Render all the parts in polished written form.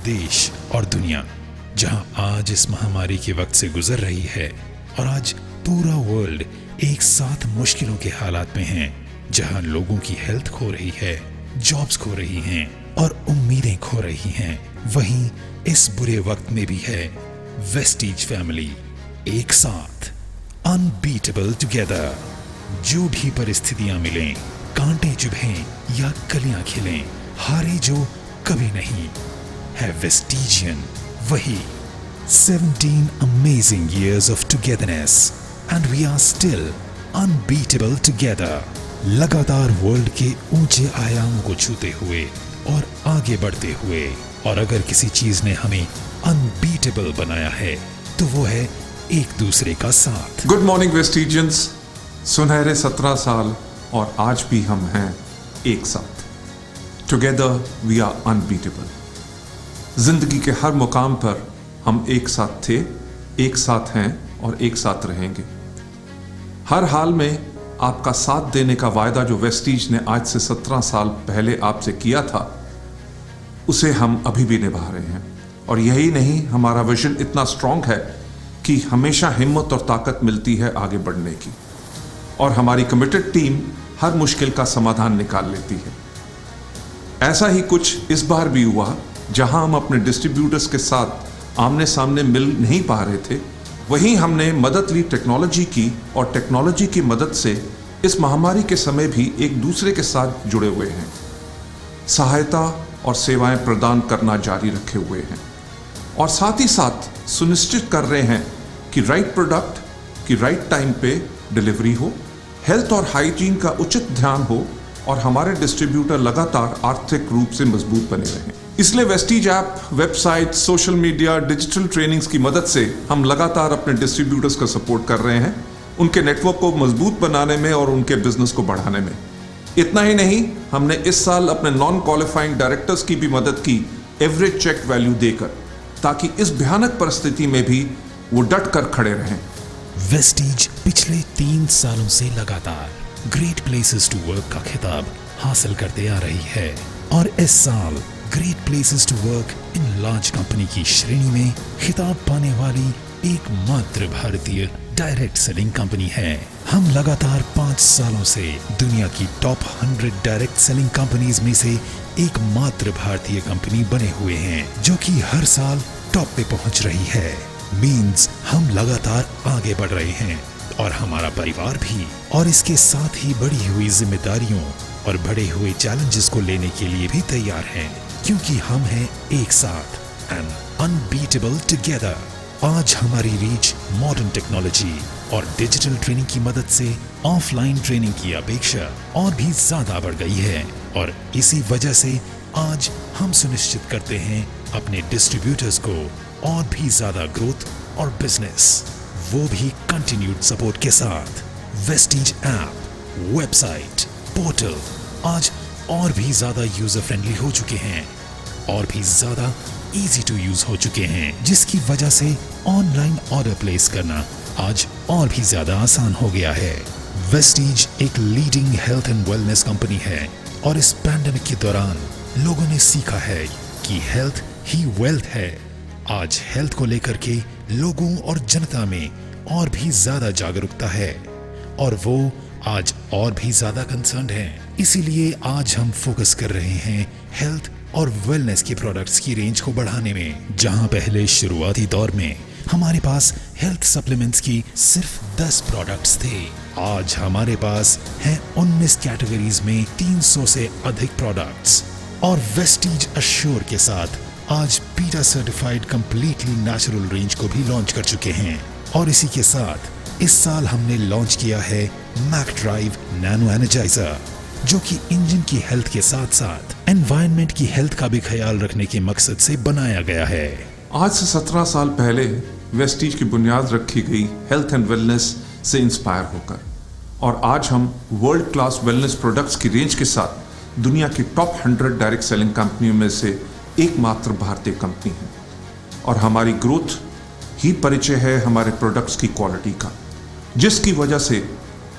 देश और दुनिया जहां आज इस महामारी के वक्त से गुजर रही है और आज पूरा वर्ल्ड एक साथ मुश्किलों के हालात में है, जहां लोगों की हेल्थ खो रही है, जॉब्स खो रही हैं और उम्मीदें खो रही हैं, वहीं इस बुरे वक्त में भी है वेस्टीज फैमिली एक साथ, अनबीटेबल टुगेदर। जो भी परिस्थितियां मिलें, कांटे चुभें या कलियां खिलें, हारे जो कभी नहीं है वेस्टीजियन वही। 17 amazing years of togetherness and we are still unbeatable together। लगातार वर्ल्ड के ऊंचे आयामों को छूते हुए और आगे बढ़ते हुए, और अगर किसी चीज ने हमें अनबीटेबल बनाया है तो वो है एक दूसरे का साथ। गुड मॉर्निंग वेस्टीजियंस, सुनहरे 17 साल और आज भी हम हैं एक साथ। Together we are unbeatable. जिंदगी के हर मुकाम पर हम एक साथ थे, एक साथ हैं और एक साथ रहेंगे। हर हाल में आपका साथ देने का वायदा जो वेस्टीज ने आज से 17 साल पहले आपसे किया था, उसे हम अभी भी निभा रहे हैं। और यही नहीं, हमारा विजन इतना स्ट्रांग है कि हमेशा हिम्मत और ताकत मिलती है आगे बढ़ने की, और हमारी कमिटेड टीम हर मुश्किल का समाधान निकाल लेती है। ऐसा ही कुछ इस बार भी हुआ, जहां हम अपने डिस्ट्रीब्यूटर्स के साथ आमने सामने मिल नहीं पा रहे थे, वहीं हमने मदद ली टेक्नोलॉजी की, और टेक्नोलॉजी की मदद से इस महामारी के समय भी एक दूसरे के साथ जुड़े हुए हैं, सहायता और सेवाएं प्रदान करना जारी रखे हुए हैं, और साथ ही साथ सुनिश्चित कर रहे हैं कि राइट प्रोडक्ट की राइट टाइम पे डिलीवरी हो, हेल्थ और हाइजीन का उचित ध्यान हो, और हमारे डिस्ट्रीब्यूटर लगातार आर्थिक रूप से मजबूत बने रहें। इसलिए Vestige app, website, social media, digital trainings की मदद से हम लगातार अपने डिस्ट्रीब्यूटर्स का सपोर्ट कर रहे हैं, उनके नेटवर्क को मजबूत बनाने में और उनके बिजनेस को बढ़ाने में। इतना ही नहीं, हमने इस साल अपने नॉन क्वालिफाइंग डायरेक्टर्स की भी मदद की एवरेज चेक वैल्यू देकर, ताकि इस भयानक परिस्थिति में भी वो डट कर खड़े रहें। वेस्टीज पिछले 3 सालों से लगातार ग्रेट प्लेसेस टू वर्क का खिताब हासिल करते आ रही है, और इस साल great places to work in large company की श्रेणी में खिताब पाने वाली एकमात्र भारतीय डायरेक्ट सेलिंग कंपनी है। हम लगातार 5 सालों से दुनिया की टॉप 100 डायरेक्ट सेलिंग कंपनीज में से एकमात्र भारतीय कंपनी बने हुए हैं, जो कि हर साल टॉप पे पहुंच रही है। मींस हम लगातार आगे बढ़ रहे हैं, और हमारा परिवार भी, और इसके साथ ही बढ़ी हुई जिम्मेदारियों और बढ़े हुए चैलेंजेस को लेने के लिए भी तैयार हैं, क्योंकि हम हैं एक साथ एंड अनबीटेबल टुगेदर। आज हमारी रीच मॉडर्न टेक्नोलॉजी और डिजिटल ट्रेनिंग की मदद से ऑफलाइन ट्रेनिंग की अपेक्षा और भी ज्यादा बढ़ गई है, और इसी वजह से आज हम सुनिश्चित करते हैं अपने डिस्ट्रीब्यूटर्स को और भी ज्यादा ग्रोथ और बिजनेस, वो भी कंटिन्यूड सपोर्ट के साथ। वेस्टीज ऐप, वेबसाइट, पोर्टल आज और भी ज्यादा यूजर फ्रेंडली हो चुके हैं, और भी ज्यादा इजी टू यूज हो चुके हैं, जिसकी वजह से ऑनलाइन ऑर्डर प्लेस करना आज और भी ज्यादा आसान हो गया है। वेस्टीज एक leading health and wellness company है, और इस पैंडेमिक के दौरान लोगों ने सीखा है कि हेल्थ ही वेल्थ है। आज हेल्थ को लेकर के लोगों और जनता में और भी ज्यादा जागरूकता है, और वो आज और भी ज्यादा कंसर्न्ड हैं। इसीलिए आज हम फोकस कर रहे हैं हेल्थ और वेलनेस के प्रोडक्ट्स की रेंज को बढ़ाने में। जहां पहले शुरुआती दौर में हमारे पास हेल्थ सप्लीमेंट्स की सिर्फ 10 प्रोडक्ट्स थे, आज हमारे पास हैं 19 कैटेगरीज में 300 से अधिक प्रोडक्ट्स, और वेस्टीज अश्योर के साथ आज beta certified completely natural range को भी लॉन्च कर चुके हैं। और इसी के साथ इस साल हमने लॉन्च किया है मैक ड्राइव नैनो एनर्जाइजर, जो कि इंजन की हेल्थ के साथ साथ एनवायरनमेंट की हेल्थ का भी ख्याल रखने के मकसद से बनाया गया है। आज से 17 साल पहले वेस्टीज की बुनियाद रखी गई हेल्थ एंड वेलनेस से इंस्पायर होकर, और आज हम वर्ल्ड क्लास वेलनेस प्रोडक्ट्स की रेंज के साथ दुनिया की टॉप 100 डायरेक्ट सेलिंग कंपनियों में से एकमात्र भारतीय कंपनी है। और हमारी ग्रोथ ही परिचय है हमारे प्रोडक्ट्स की क्वालिटी का, जिसकी वजह से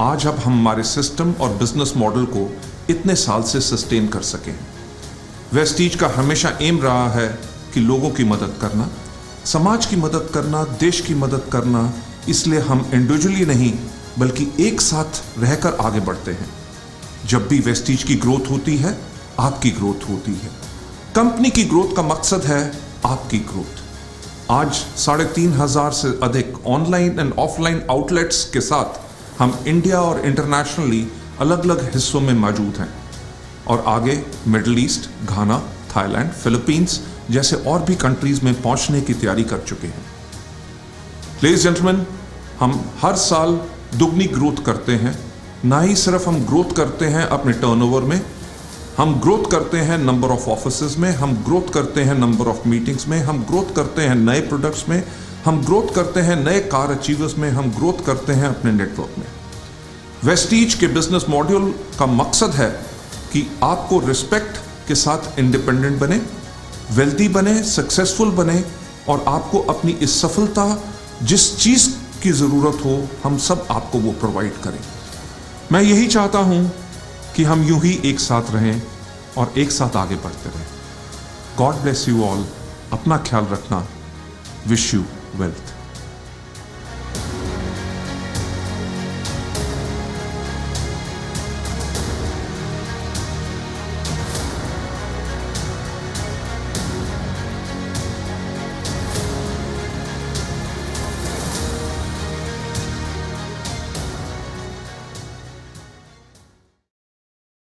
आज अब हम हमारे सिस्टम और बिजनेस मॉडल को इतने साल से सस्टेन कर सकें। वेस्टीज का हमेशा एम रहा है कि लोगों की मदद करना, समाज की मदद करना, देश की मदद करना, इसलिए हम इंडिविजुअली नहीं बल्कि एक साथ रहकर आगे बढ़ते हैं। जब भी वेस्टीज की ग्रोथ होती है, आपकी ग्रोथ होती है। कंपनी की ग्रोथ का मकसद है आपकी ग्रोथ। आज 3,500 से अधिक ऑनलाइन एंड ऑफलाइन आउटलेट्स के साथ हम इंडिया और इंटरनेशनली अलग अलग हिस्सों में मौजूद हैं और आगे मिडिल ईस्ट, घाना, थाईलैंड, फिलीपींस जैसे और भी कंट्रीज में पहुंचने की तैयारी कर चुके हैं। लेडीज जेंटलमैन, हम हर साल दुगनी ग्रोथ करते हैं। ना ही सिर्फ हम ग्रोथ करते हैं अपने टर्नओवर में, हम ग्रोथ करते हैं नंबर ऑफ ऑफिसेज में, हम ग्रोथ करते हैं नंबर ऑफ मीटिंग्स में, हम ग्रोथ करते हैं नए प्रोडक्ट्स में, हम ग्रोथ करते हैं नए कार अचीवर्स में, हम ग्रोथ करते हैं अपने नेटवर्क में। वेस्टीज के बिजनेस मॉड्यूल का मकसद है कि आपको रिस्पेक्ट के साथ इंडिपेंडेंट बने, वेल्दी बने, सक्सेसफुल बने और आपको अपनी इस सफलता, जिस चीज की जरूरत हो, हम सब आपको वो प्रोवाइड करें। मैं यही चाहता हूं कि हम यूं ही एक साथ रहें और एक साथ आगे बढ़ते रहें। God bless you all. अपना ख्याल रखना। Wish you wealth.